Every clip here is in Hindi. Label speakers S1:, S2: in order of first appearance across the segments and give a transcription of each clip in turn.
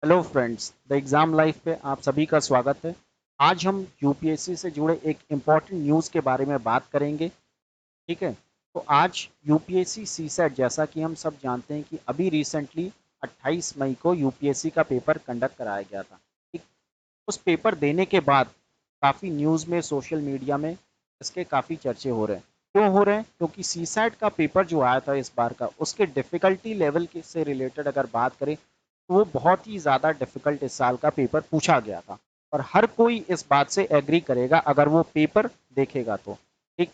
S1: Hello friends, the exam life पे आप सभी का स्वागत है। आज हम यूपीएससी से जुड़े एक इम्पॉर्टेंट न्यूज़ के बारे में बात करेंगे। ठीक है। तो आज यूपीएससी सीसैट, जैसा कि हम सब जानते हैं कि अभी रिसेंटली 28 मई को यूपीएससी का पेपर कंडक्ट कराया गया था। ठीक। उस पेपर देने के बाद काफ़ी न्यूज़ में, सोशल मीडिया में इसके काफ़ी चर्चे हो रहे हैं। क्यों हो रहे हैं? क्योंकि सीसैट का पेपर जो आया था इस बार का, उसके डिफ़िकल्टी लेवल के से रिलेटेड अगर बात करें तो वो बहुत ही ज़्यादा डिफ़िकल्ट इस साल का पेपर पूछा गया था। और हर कोई इस बात से एग्री करेगा अगर वो पेपर देखेगा तो। ठीक।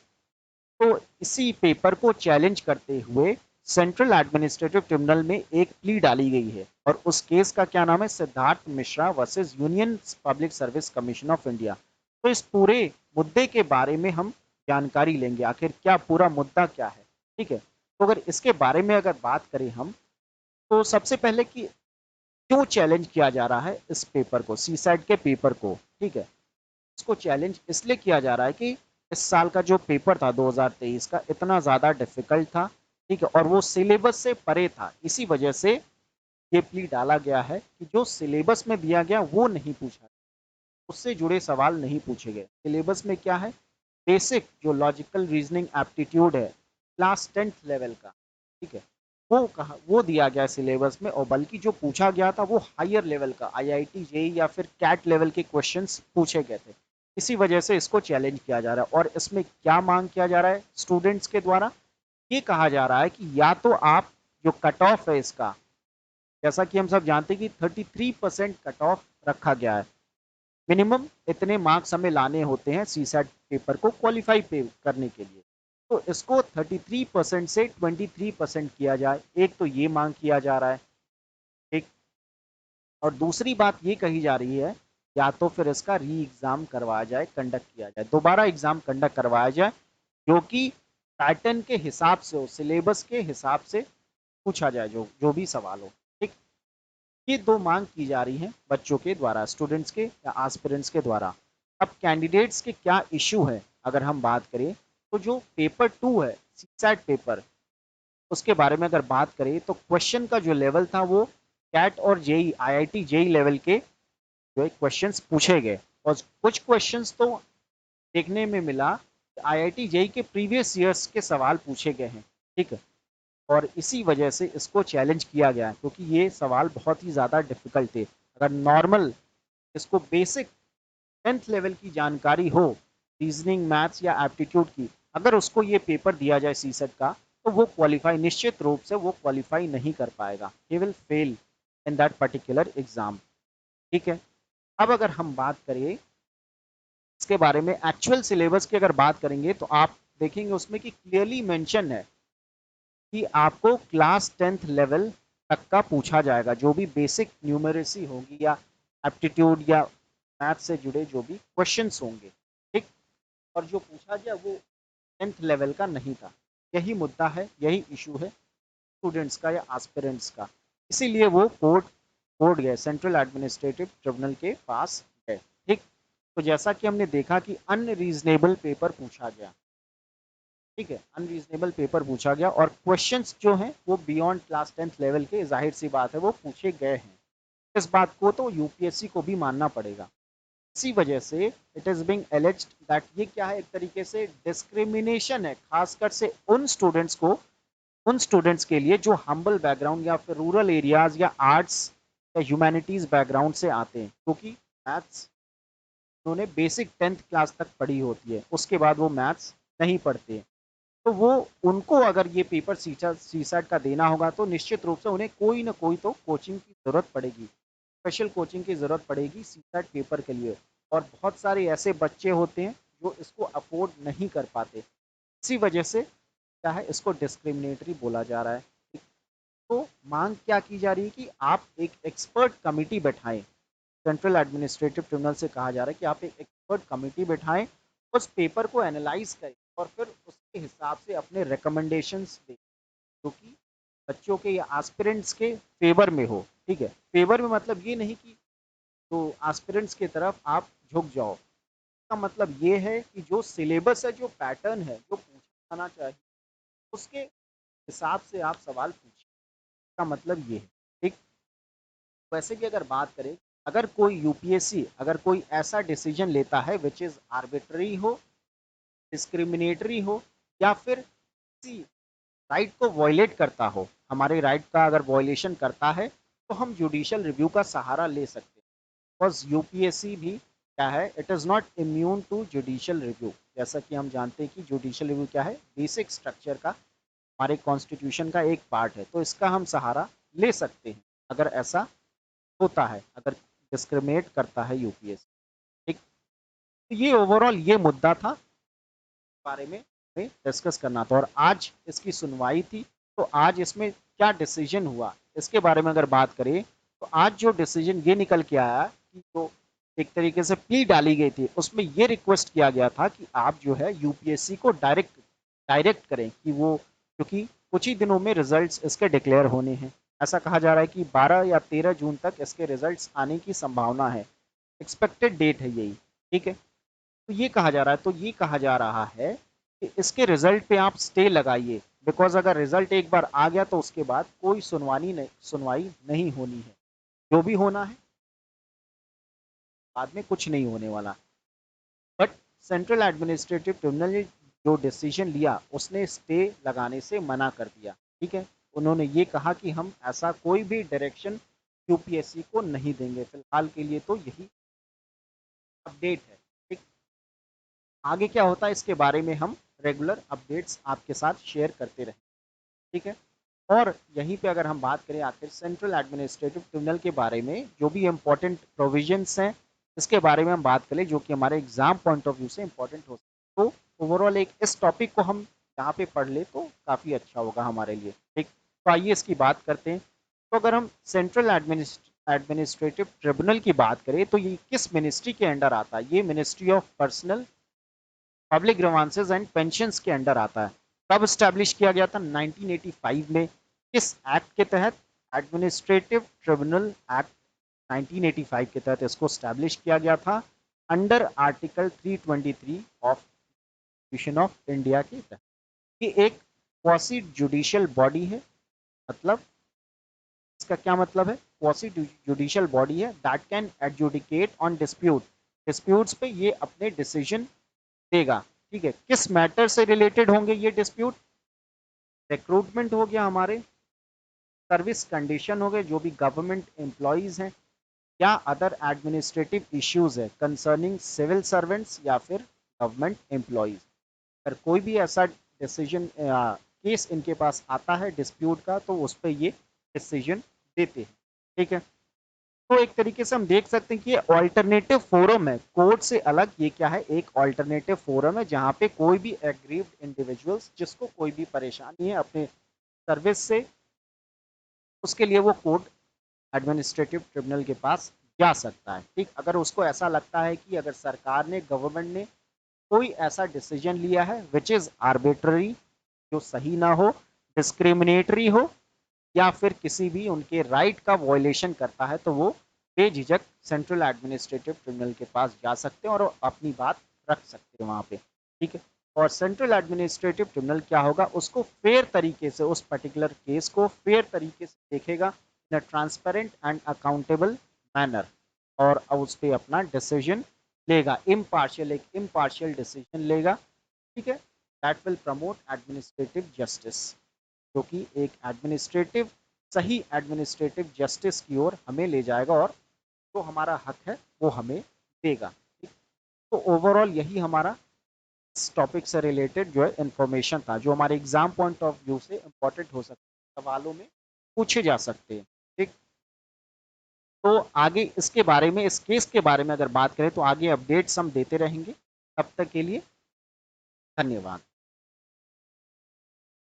S1: तो इसी पेपर को चैलेंज करते हुए सेंट्रल एडमिनिस्ट्रेटिव ट्रिब्यूनल में एक प्ली डाली गई है और उस केस का क्या नाम है? Siddharth Mishra versus union public service commission of India. तो इस पूरे मुद्दे के बारे में हम जानकारी लेंगे, आखिर क्या पूरा मुद्दा क्या है। ठीक है। तो अगर इसके बारे में अगर बात करें हम, तो सबसे पहले कि क्यों चैलेंज किया जा रहा है इस पेपर को, सीसैट के पेपर को। ठीक है। इसको चैलेंज इसलिए किया जा रहा है कि इस साल का जो पेपर था 2023 का, इतना ज़्यादा डिफिकल्ट था। ठीक है। और वो सिलेबस से परे था। इसी वजह से ये प्ली डाला गया है कि जो सिलेबस में दिया गया वो नहीं पूछा, उससे जुड़े सवाल नहीं पूछे गए। सिलेबस में क्या है? बेसिक जो लॉजिकल रीजनिंग एप्टीट्यूड है, क्लास 10th लेवल का। ठीक है। वो दिया गया सिलेबस में, और बल्कि जो पूछा गया था वो हायर लेवल का आईआईटी जेई या फिर कैट लेवल के क्वेश्चंस पूछे गए थे। इसी वजह से इसको चैलेंज किया जा रहा है। और इसमें क्या मांग किया जा रहा है स्टूडेंट्स के द्वारा? ये कहा जा रहा है कि या तो आप, जो कट ऑफ है इसका, जैसा कि हम सब जानते हैं कि 33% कट ऑफ रखा गया है। मिनिमम इतने मार्क्स हमें लाने होते हैं सीसैट पेपर को क्वालिफाई पे करने के लिए। तो इसको 33% से 23% किया जाए, एक तो ये मांग किया जा रहा है। एक, और दूसरी बात ये कही जा रही है, या तो फिर इसका री एग्जाम करवाया जाए, कंडक्ट किया जाए, दोबारा एग्जाम कंडक्ट करवाया जाए, जो कि पैटर्न के हिसाब से हो, सिलेबस के हिसाब से पूछा जाए, जो जो भी सवाल हो। ठीक। ये दो मांग की जा रही है बच्चों के द्वारा, स्टूडेंट्स के या एस्पिरेंट्स के द्वारा। अब कैंडिडेट्स के क्या इशू है अगर हम बात करें, तो जो पेपर 2 है, सीसैट पेपर, उसके बारे में अगर बात करें तो क्वेश्चन का जो लेवल था वो कैट और जेई, आईआईटी जेई लेवल के जो क्वेश्चंस पूछे गए। और कुछ क्वेश्चंस तो देखने में मिला आईआईटी जेई के प्रीवियस ईयर्स के सवाल पूछे गए हैं। ठीक है। और इसी वजह से इसको चैलेंज किया गया है, क्योंकि ये सवाल बहुत ही ज़्यादा डिफिकल्ट थे। अगर नॉर्मल इसको बेसिक 10th लेवल की जानकारी हो, रीजनिंग, मैथ्स या एप्टीट्यूड की, अगर उसको ये पेपर दिया जाए सीसेट का, तो वो क्वालिफाई, निश्चित रूप से वो क्वालिफाई नहीं कर पाएगा। He will fail in that particular exam. ठीक है। अब अगर हम बात करें इसके बारे में, एक्चुअल सिलेबस की अगर बात करेंगे, तो आप देखेंगे उसमें कि क्लियरली मेंशन है कि आपको क्लास 10th लेवल तक का पूछा जाएगा, जो भी बेसिक न्यूमरेसी होगी या एप्टीट्यूड या मैथ से जुड़े जो भी क्वेश्चंस होंगे। ठीक। और जो पूछा गया वो 10th लेवल का नहीं था। यही मुद्दा है, यही इशू है स्टूडेंट्स का या एस्पिरेंट्स का। इसीलिए वो कोर्ट गए, सेंट्रल एडमिनिस्ट्रेटिव ट्रिब्यूनल के पास गए। ठीक। तो जैसा कि हमने देखा कि अनरीजनेबल पेपर पूछा गया। ठीक है। अनरीजनेबल पेपर पूछा गया और क्वेश्चंस जो हैं वो बियॉन्ड क्लास 10th लेवल के, जाहिर सी बात है, वो पूछे गए हैं। इस बात को तो यूपीएससी को भी मानना पड़ेगा। इसी वजह से इट इज बिंग एलिज्ड दैट ये क्या है, एक तरीके से डिस्क्रिमिनेशन है, खासकर से उन स्टूडेंट्स को, उन स्टूडेंट्स के लिए जो हम्बल बैकग्राउंड या फिर रूरल एरियाज या आर्ट्स या ह्यूमैनिटीज बैकग्राउंड से आते हैं, क्योंकि मैथ्स उन्होंने बेसिक 10th क्लास तक पढ़ी होती है, उसके बाद वो मैथ्स नहीं पढ़ते हैं। तो वो, उनको अगर ये पेपर सीसैट का देना होगा तो निश्चित रूप से उन्हें कोई ना कोई तो कोचिंग की ज़रूरत पड़ेगी, स्पेशल कोचिंग की ज़रूरत पड़ेगी सीसैट पेपर के लिए। और बहुत सारे ऐसे बच्चे होते हैं जो इसको अफोर्ड नहीं कर पाते। इसी वजह से क्या है, इसको डिस्क्रिमिनेटरी बोला जा रहा है। तो मांग क्या की जा रही है कि आप एक एक्सपर्ट कमिटी बैठाएं। सेंट्रल एडमिनिस्ट्रेटिव ट्रिब्यूनल से कहा जा रहा है कि आप एक एक्सपर्ट कमिटी बैठाएं, उस पेपर को एनालाइज करें और फिर उसके हिसाब से अपने रिकमेंडेशंस दें, जो कि बच्चों के या एस्पिरेंट्स के फेवर में हो। ठीक है। फेवर में मतलब ये नहीं कि तो एस्पिरेंट्स की तरफ आप झुक जाओ। इसका मतलब ये है कि जो सिलेबस है, जो पैटर्न है, जो पूछा जाना चाहिए, उसके हिसाब से आप सवाल पूछिए। इसका मतलब ये है। ठीक। वैसे भी अगर बात करें, अगर कोई यूपीएससी अगर कोई ऐसा डिसीजन लेता है विच इज आर्बिट्ररी हो, डिस्क्रिमिनेटरी हो, या फिर किसी राइट को वॉयलेट करता हो, हमारे राइट का अगर वॉयलेशन करता है, तो हम जुडिशियल रिव्यू का सहारा ले सकते हैं। बिकॉज यूपीएससी भी क्या है, it is not immune to judicial review. जैसा कि हम जानते हैं कि जुडिशियल रिव्यू क्या है, बेसिक स्ट्रक्चर का, हमारे कॉन्स्टिट्यूशन का एक पार्ट है, तो इसका हम सहारा ले सकते हैं अगर ऐसा होता है, अगर डिस्क्रिमिनेट करता है यूपीएससी। ठीक, तो ये ओवरऑल ये मुद्दा था, बारे में हमें डिस्कस करना था, और आज इसकी सुनवाई थी। तो आज इसमें क्या डिसीजन हुआ, इसके बारे में अगर बात करें, तो आज जो डिसीजन ये निकल के आया कि जो एक तरीके से प्ली डाली गई थी, उसमें ये रिक्वेस्ट किया गया था कि आप जो है यूपीएससी को डायरेक्ट डायरेक्ट करें कि वो, क्योंकि कुछ ही दिनों में रिजल्ट्स इसके डिक्लेयर होने हैं। ऐसा कहा जा रहा है कि 12 या 13 जून तक इसके रिजल्ट्स आने की संभावना है, एक्सपेक्टेड डेट है यही। ठीक है, तो ये कहा जा रहा है, तो ये कहा जा रहा है कि इसके रिजल्ट पे आप स्टे लगाइए, बिकॉज अगर रिजल्ट एक बार आ गया तो उसके बाद कोई सुनवाई नहीं होनी है। जो भी होना है बाद में कुछ नहीं होने वाला। बट सेंट्रल एडमिनिस्ट्रेटिव ट्रिब्यूनल ने जो डिसीजन लिया, उसने स्टे लगाने से मना कर दिया। ठीक है, उन्होंने ये कहा कि हम ऐसा कोई भी डायरेक्शन यूपीएससी को नहीं देंगे, फिलहाल के लिए तो यही अपडेट है। ठीक, आगे क्या होता है इसके बारे में हम रेगुलर अपडेट्स आपके साथ शेयर करते रहें। ठीक है, और यहीं पे अगर हम बात करें आखिर सेंट्रल एडमिनिस्ट्रेटिव ट्रिब्यूनल के बारे में, जो भी इम्पोर्टेंट प्रोविजंस हैं, इसके बारे में हम बात करें जो कि हमारे एग्जाम पॉइंट ऑफ व्यू से इम्पोर्टेंट हो सकते हैं। तो ओवरऑल एक इस टॉपिक को हम यहाँ पे पढ़ ले तो काफ़ी अच्छा होगा हमारे लिए। ठीक, तो आइए इसकी बात करते हैं। तो अगर हम सेंट्रल एडमिनिस्ट्रेटिव ट्रिब्यूनल की बात करें, तो ये किस मिनिस्ट्री के अंडर आता है? ये ministry of personnel public grievances and pensions के अंडर आता है। कब स्टैब्लिश किया गया था? 1985 में। किस एक्ट के तहत? एडमिनिस्ट्रेटिव ट्रिब्यूनल एक्ट 1985 के तहत इसको स्टैब्लिश किया गया था, under article 323 of constitution of India के तहत। ये एक क्वासी जुडिशियल बॉडी है। मतलब इसका क्या मतलब है? क्वासी जुडिशियल बॉडी है that can adjudicate on disputes पे ये अपने डिसीजन देगा। ठीक है, किस मैटर से रिलेटेड होंगे ये डिस्प्यूट? रिक्रूटमेंट हो गया, हमारे सर्विस कंडीशन हो गए, जो भी गवर्नमेंट एम्प्लॉयज हैं, या अदर एडमिनिस्ट्रेटिव इश्यूज है कंसर्निंग सिविल सर्वेंट्स या फिर गवर्नमेंट एम्प्लॉयज। अगर कोई भी ऐसा डिसीजन केस इनके पास आता है डिस्प्यूट का, तो उस पर ये डिसीजन देते हैं। ठीक है, तो एक तरीके से हम देख सकते हैं कि ये ऑल्टरनेटिव फोरम है, कोर्ट से अलग। ये क्या है? एक ऑल्टरनेटिव फोरम है जहां पे कोई भी एग्रीव्ड इंडिविजुअल्स, जिसको कोई भी परेशानी है अपने सर्विस से, उसके लिए वो कोर्ट एडमिनिस्ट्रेटिव ट्रिब्यूनल के पास जा सकता है। ठीक, अगर उसको ऐसा लगता है कि अगर सरकार ने, गवर्नमेंट ने कोई ऐसा डिसीजन लिया है विच इज आर्बिट्ररी, जो सही ना हो, डिस्क्रिमिनेटरी हो, या फिर किसी भी उनके राइट का वॉयलेशन करता है, तो वो बेझिझक सेंट्रल एडमिनिस्ट्रेटिव ट्रिब्यूनल के पास जा सकते हैं और अपनी बात रख सकते हैं वहां पे। ठीक है, और सेंट्रल एडमिनिस्ट्रेटिव ट्रिब्यूनल क्या होगा, उसको फेयर तरीके से, उस पर्टिकुलर केस को फेयर तरीके से देखेगा, in a transparent and accountable manner, और उस पर अपना डिसीजन लेगा, एक इम्पार्शियल डिसीजन लेगा। ठीक है, that will promote administrative justice, जो कि एक एडमिनिस्ट्रेटिव, सही एडमिनिस्ट्रेटिव जस्टिस की ओर हमें ले जाएगा, और जो हमारा हक है वो हमें देगा। ठीक? तो ओवरऑल यही हमारा इस टॉपिक से रिलेटेड जो है इंफॉर्मेशन था, जो हमारे एग्जाम पॉइंट ऑफ व्यू से इंपॉर्टेंट हो सकते हैं, सवालों में पूछे जा सकते हैं। ठीक, तो आगे इसके बारे में, इस केस के बारे में अगर बात करें, तो आगे अपडेट्स हम देते रहेंगे। तब तक के लिए धन्यवाद।